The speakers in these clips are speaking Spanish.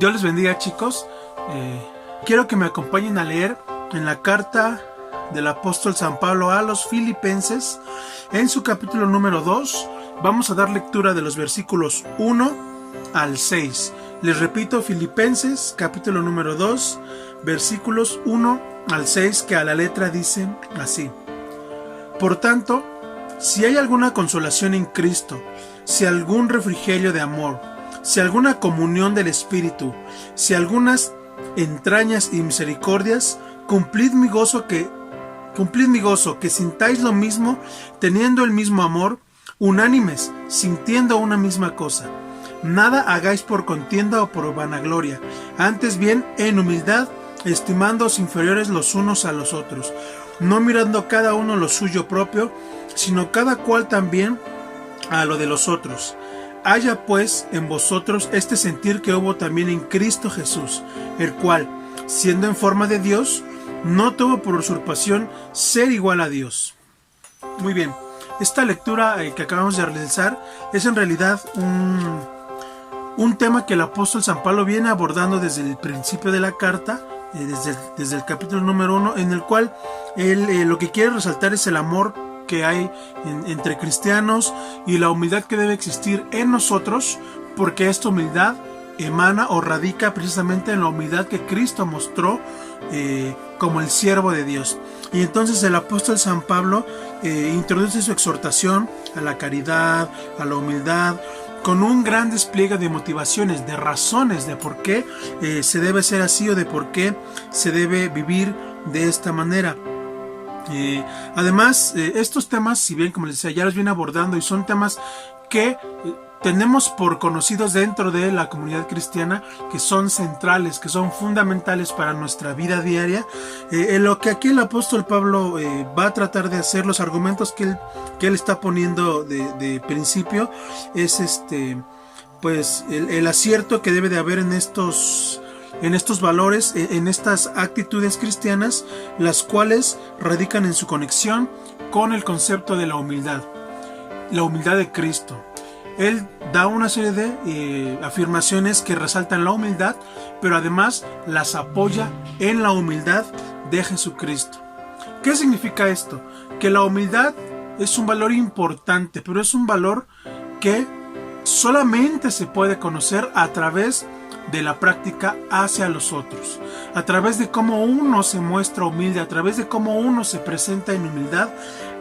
Dios les bendiga, chicos. Quiero que me acompañen a leer en la carta del apóstol San Pablo a los Filipenses, en su capítulo número 2. Vamos a dar lectura de los versículos 1 al 6. Les repito, Filipenses, capítulo número 2, versículos 1 al 6, que a la letra dicen así: Por tanto, si hay alguna consolación en Cristo, si algún refrigerio de amor, si alguna comunión del Espíritu, si algunas entrañas y misericordias, cumplid mi gozo, que sintáis lo mismo, teniendo el mismo amor, unánimes, sintiendo una misma cosa. Nada hagáis por contienda o por vanagloria, antes bien en humildad, estimándoos inferiores los unos a los otros, no mirando cada uno lo suyo propio, sino cada cual también a lo de los otros. Haya pues en vosotros este sentir que hubo también en Cristo Jesús, el cual, siendo en forma de Dios, no tuvo por usurpación ser igual a Dios. Muy bien, esta lectura que acabamos de realizar es en realidad un tema que el apóstol San Pablo viene abordando desde el principio de la carta, desde el capítulo número 1, en el cual él lo que quiere resaltar es el amor que hay entre cristianos y la humildad que debe existir en nosotros, porque esta humildad emana o radica precisamente en la humildad que Cristo mostró como el siervo de Dios. Y entonces el apóstol San Pablo introduce su exhortación a la caridad, a la humildad, con un gran despliegue de motivaciones, de razones de por qué se debe ser así o de por qué se debe vivir de esta manera. Además, estos temas, si bien como les decía, ya los viene abordando y son temas que tenemos por conocidos dentro de la comunidad cristiana, que son centrales, que son fundamentales para nuestra vida diaria. Lo que aquí el apóstol Pablo va a tratar de hacer, los argumentos que él está poniendo de principio, es pues el acierto que debe de haber en estos valores, en estas actitudes cristianas, las cuales radican en su conexión con el concepto de la humildad de Cristo. Él da una serie de afirmaciones que resaltan la humildad, pero además las apoya en la humildad de Jesucristo. ¿Qué significa esto? Que la humildad es un valor importante, pero es un valor que solamente se puede conocer a través de la práctica hacia los otros, a través de cómo uno se muestra humilde, a través de cómo uno se presenta en humildad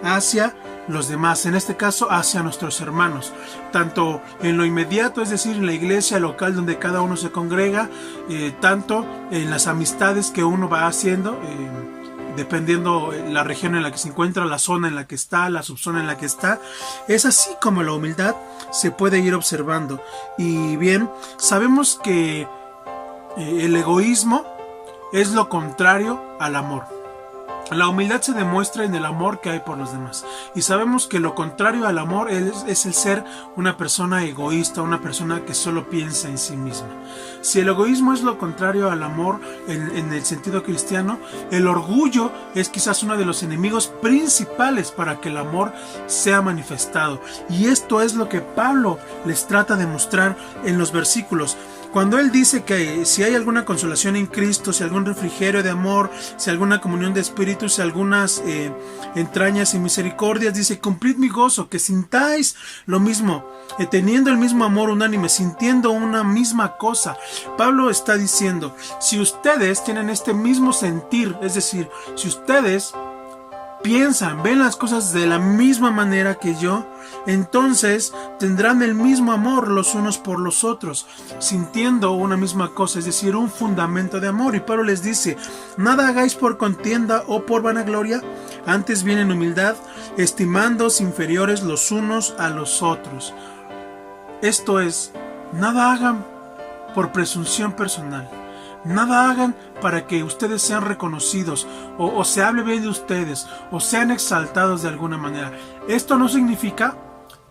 hacia los demás, en este caso hacia nuestros hermanos, tanto en lo inmediato, es decir, en la iglesia local donde cada uno se congrega, tanto en las amistades que uno va haciendo, dependiendo la región en la que se encuentra, la zona en la que está, la subzona en la que está. Es así como la humildad se puede ir observando. Y bien, sabemos que el egoísmo es lo contrario al amor. La humildad se demuestra en el amor que hay por los demás. Y sabemos que lo contrario al amor es el ser una persona egoísta, una persona que solo piensa en sí misma. Si el egoísmo es lo contrario al amor en el sentido cristiano, el orgullo es quizás uno de los enemigos principales para que el amor sea manifestado. Y esto es lo que Pablo les trata de mostrar en los versículos. Cuando él dice que si hay alguna consolación en Cristo, si algún refrigerio de amor, si alguna comunión de espíritu, si algunas entrañas y misericordias, dice: cumplid mi gozo, que sintáis lo mismo, teniendo el mismo amor unánime, sintiendo una misma cosa. Pablo está diciendo, si ustedes tienen este mismo sentir, es decir, si ustedes piensan, ven las cosas de la misma manera que yo, entonces tendrán el mismo amor los unos por los otros, sintiendo una misma cosa, es decir, un fundamento de amor. Y Pablo les dice: nada hagáis por contienda o por vanagloria, antes bien en humildad, estimándoos inferiores los unos a los otros. Esto es, nada hagan por presunción personal. Nada hagan para que ustedes sean reconocidos o se hable bien de ustedes o sean exaltados de alguna manera. Esto no significa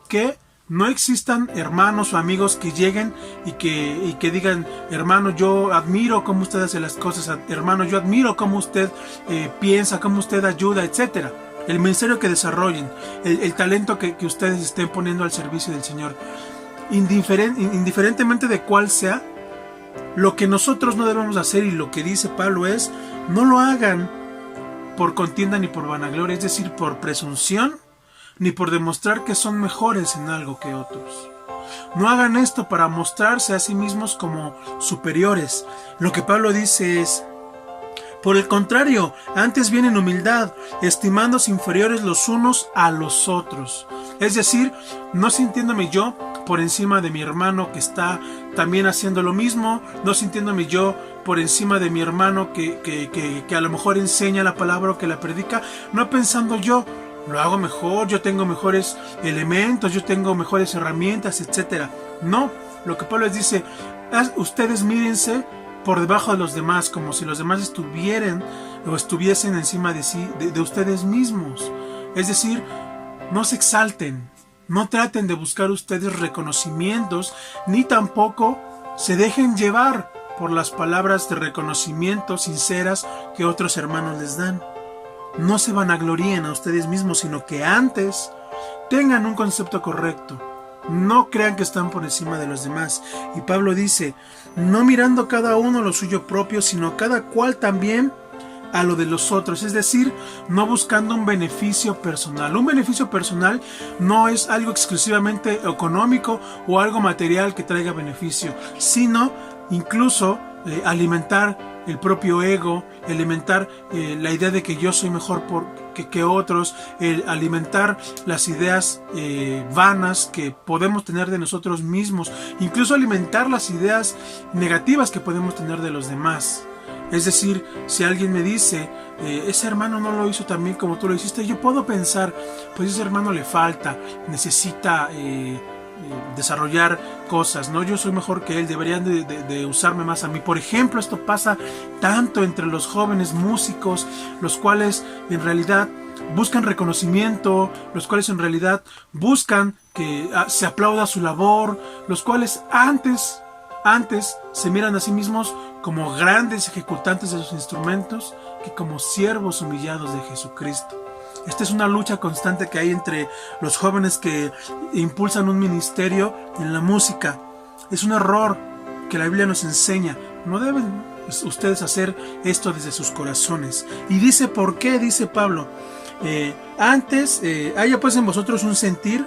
que no existan hermanos o amigos que lleguen y que digan: hermano, yo admiro cómo usted hace las cosas, hermano, yo admiro cómo usted piensa, cómo usted ayuda, etc. El ministerio que desarrollen, el talento que ustedes estén poniendo al servicio del Señor, indiferentemente de cuál sea, Lo que nosotros no debemos hacer, y lo que dice Pablo es, no lo hagan por contienda ni por vanagloria, es decir, por presunción, ni por demostrar que son mejores en algo que otros. No hagan esto para mostrarse a sí mismos como superiores. Lo que Pablo dice es, por el contrario, antes bien en humildad, estimándose inferiores los unos a los otros. Es decir, no sintiéndome yo por encima de mi hermano que está también haciendo lo mismo, no sintiéndome yo por encima de mi hermano que a lo mejor enseña la palabra o que la predica, no pensando yo, lo hago mejor, yo tengo mejores elementos, yo tengo mejores herramientas, etc. No, lo que Pablo les dice, ustedes mírense por debajo de los demás, como si los demás estuvieran o estuviesen encima de sí, de ustedes mismos. Es decir, no se exalten, no traten de buscar ustedes reconocimientos, ni tampoco se dejen llevar por las palabras de reconocimiento sinceras que otros hermanos les dan. No se vanagloríen a ustedes mismos, sino que antes tengan un concepto correcto. No crean que están por encima de los demás. Y Pablo dice, no mirando cada uno lo suyo propio, sino cada cual también a lo de los otros. Es decir, no buscando un beneficio personal. Un beneficio personal no es algo exclusivamente económico o algo material que traiga beneficio, sino incluso alimentar el propio ego, alimentar la idea de que yo soy mejor que otros, alimentar las ideas vanas que podemos tener de nosotros mismos, incluso alimentar las ideas negativas que podemos tener de los demás. Es decir, si alguien me dice, ese hermano no lo hizo tan bien como tú lo hiciste, yo puedo pensar, pues ese hermano le falta, necesita desarrollar cosas, ¿no? Yo soy mejor que él, deberían de usarme más a mí. Por ejemplo, esto pasa tanto entre los jóvenes músicos, los cuales en realidad buscan reconocimiento, los cuales en realidad buscan que se aplauda su labor, los cuales antes se miran a sí mismos como grandes ejecutantes de sus instrumentos que como siervos humillados de Jesucristo. Esta es una lucha constante que hay entre los jóvenes que impulsan un ministerio en la música. Es un error que la Biblia nos enseña. No deben ustedes hacer esto desde sus corazones. Y dice, ¿por qué? Dice Pablo, haya pues en vosotros un sentir,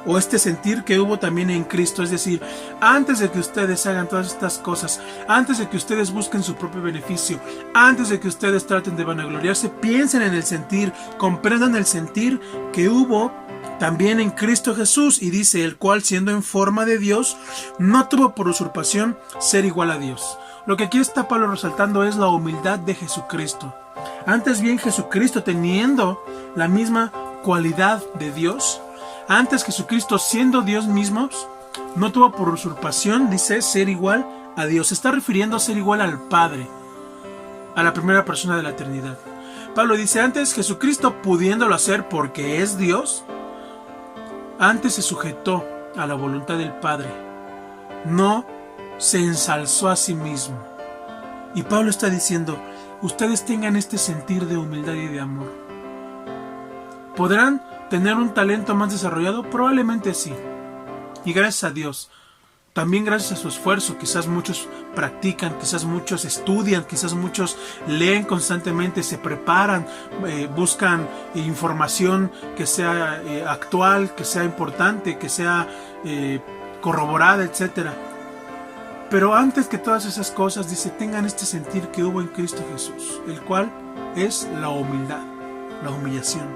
o este sentir que hubo también en Cristo, es decir, antes de que ustedes hagan todas estas cosas, antes de que ustedes busquen su propio beneficio, antes de que ustedes traten de vanagloriarse, piensen en el sentir, comprendan el sentir que hubo también en Cristo Jesús, y dice, el cual siendo en forma de Dios, no tuvo por usurpación ser igual a Dios. Lo que aquí está Pablo resaltando es la humildad de Jesucristo. Antes bien, Jesucristo, teniendo la misma cualidad de Dios, antes Jesucristo siendo Dios mismo, no tuvo por usurpación, dice, ser igual a Dios. Se está refiriendo a ser igual al Padre, a la primera persona de la eternidad. Pablo dice, antes Jesucristo pudiéndolo hacer porque es Dios, antes se sujetó a la voluntad del Padre. No se ensalzó a sí mismo. Y Pablo está diciendo, ustedes tengan este sentir de humildad y de amor. ¿Podrán tener un talento más desarrollado? Probablemente sí. Y gracias a Dios, también gracias a su esfuerzo, quizás muchos practican, quizás muchos estudian, quizás muchos leen constantemente, se preparan, buscan información que sea actual, que sea importante, que sea corroborada, etc. Pero antes que todas esas cosas, dice, tengan este sentir que hubo en Cristo Jesús, el cual es la humildad, la humillación.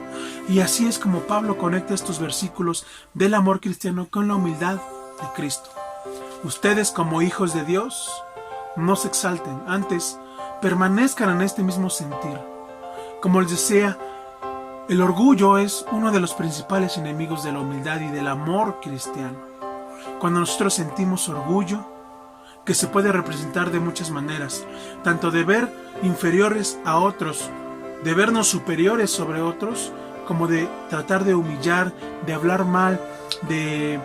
Y así es como Pablo conecta estos versículos del amor cristiano con la humildad de Cristo. Ustedes como hijos de Dios, no se exalten, antes permanezcan en este mismo sentir. Como les decía, el orgullo es uno de los principales enemigos de la humildad y del amor cristiano. Cuando nosotros sentimos orgullo, que se puede representar de muchas maneras, tanto de ver inferiores a otros, de vernos superiores sobre otros, como de tratar de humillar, de hablar mal, de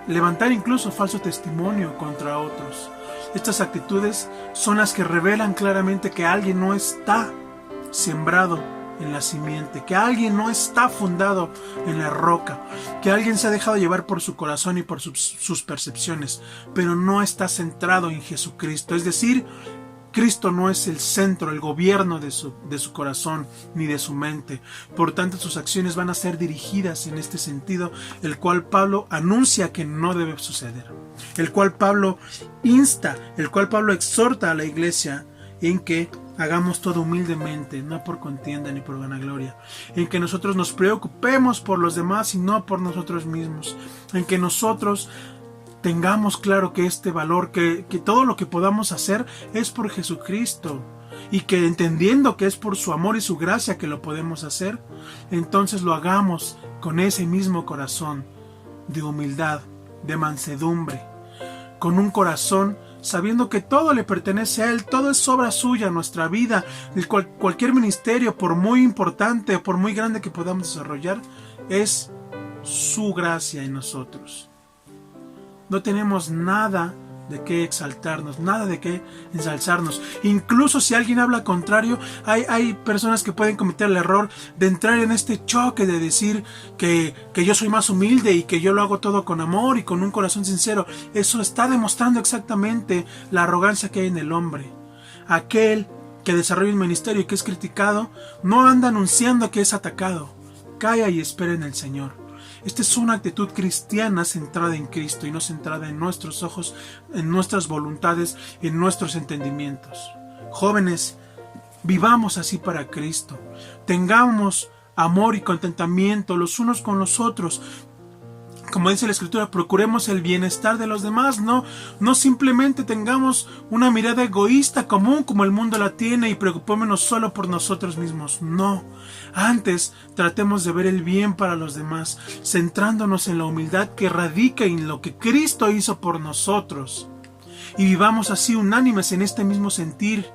levantar incluso falso testimonio contra otros. Estas actitudes son las que revelan claramente que alguien no está sembrado en la simiente, que alguien no está fundado en la roca, que alguien se ha dejado llevar por su corazón y por sus percepciones, pero no está centrado en Jesucristo. Es decir, Cristo no es el centro, el gobierno de su corazón ni de su mente. Por tanto, sus acciones van a ser dirigidas en este sentido, el cual Pablo anuncia que no debe suceder, el cual Pablo insta, el cual Pablo exhorta a la iglesia en que hagamos todo humildemente, no por contienda ni por vanagloria, en que nosotros nos preocupemos por los demás y no por nosotros mismos, en que nosotros tengamos claro que este valor, que todo lo que podamos hacer es por Jesucristo, y que entendiendo que es por su amor y su gracia que lo podemos hacer, entonces lo hagamos con ese mismo corazón de humildad, de mansedumbre, con un corazón sabiendo que todo le pertenece a Él, todo es obra suya, nuestra vida, cualquier ministerio, por muy importante o por muy grande que podamos desarrollar, es su gracia en nosotros. No tenemos nada de qué exaltarnos, nada de qué ensalzarnos. Incluso si alguien habla contrario, hay personas que pueden cometer el error de entrar en este choque de decir que yo soy más humilde y que yo lo hago todo con amor y con un corazón sincero. Eso está demostrando exactamente la arrogancia que hay en el hombre. Aquel que desarrolla un ministerio y que es criticado, no anda anunciando que es atacado. Calla y espera en el Señor. Esta es una actitud cristiana centrada en Cristo y no centrada en nuestros ojos, en nuestras voluntades, en nuestros entendimientos. Jóvenes, vivamos así para Cristo. Tengamos amor y contentamiento los unos con los otros. Como dice la Escritura, procuremos el bienestar de los demás, no simplemente tengamos una mirada egoísta común como el mundo la tiene y preocupémonos solo por nosotros mismos. No, antes tratemos de ver el bien para los demás, centrándonos en la humildad que radica en lo que Cristo hizo por nosotros. Y vivamos así unánimes en este mismo sentir,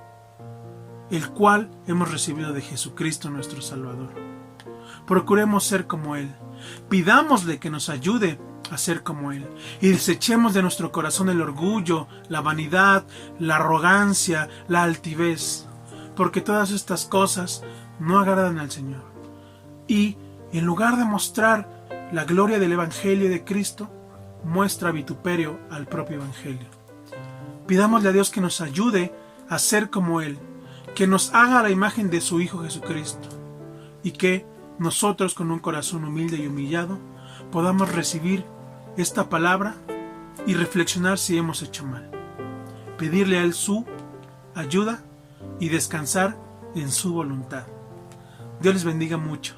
el cual hemos recibido de Jesucristo nuestro Salvador. Procuremos ser como Él. Pidámosle que nos ayude a ser como Él. Y desechemos de nuestro corazón el orgullo, la vanidad, la arrogancia, la altivez. Porque todas estas cosas no agradan al Señor. Y en lugar de mostrar la gloria del Evangelio de Cristo, muestra vituperio al propio Evangelio. Pidámosle a Dios que nos ayude a ser como Él, que nos haga la imagen de su Hijo Jesucristo, y que nosotros con un corazón humilde y humillado podamos recibir esta palabra y reflexionar si hemos hecho mal. Pedirle a Él su ayuda y descansar en su voluntad. Dios les bendiga mucho.